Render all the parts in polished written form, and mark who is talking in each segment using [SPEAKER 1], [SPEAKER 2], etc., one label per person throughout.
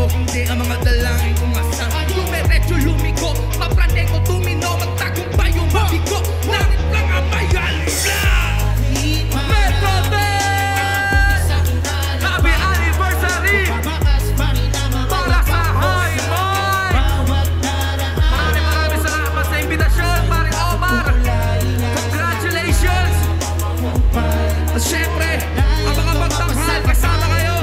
[SPEAKER 1] Hindi ang mga dalangin kung asang dumiretso lumiko, paprande ko tumino, magtagumpay yung mabigo. Langit lang ang mayalula. Metro Day! Happy anniversary! Para sa High Mind! Maraming salamat sa imbitasyon, Pare Omar! Congratulations! At syempre, ang mga pagtanghal kasama kayo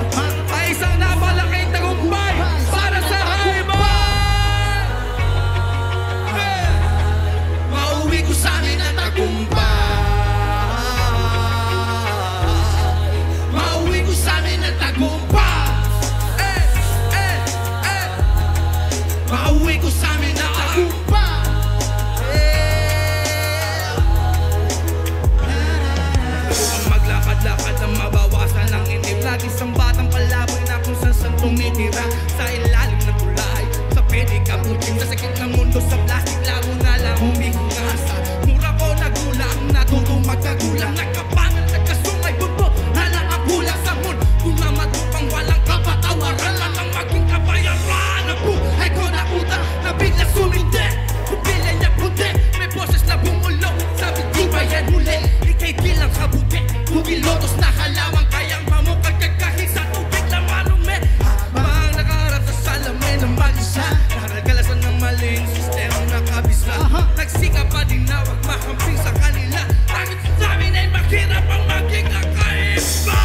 [SPEAKER 1] ay isang napalaking tagumpay para sa High Mind! Mauwi ko sa amin ang tagumpay. Mauwi ko sa amin ang tagumpay. Mauwi ko sa amin ang tagumpay. Ang maglakad-lakad ang mabawasan ng itim. Lagi sang batang palaboy na kung saan tumitira. Sa ilalim ng tulay, sa pwede kaputing. Sa sakit ng mundo, sa plastic labo na lang humihingasa. Mura ko nagulang, natuto magkagulang. Nagkapangal, nagkasungay, bumbo halang ang kulang sa moon. Kung namatupang walang kapatawaran lang ang maging kabayaran. Ang buhay ko na utang, na bigla sumindi. Kung bila niya puti, may boses na bumulo. Sabi di ba yan huli, ikay bilang kabuti. Bugilotos na halawang kayang mamukag kagkahit sa tubig na manume. Habang nakaharap sa salamin ng mag-isa, nakagalasan ng maling sistema nakabisa. Nagsika pa din na wag makamping sa kanila. Bakit sa amin ay maghirap ang maging kakaiba?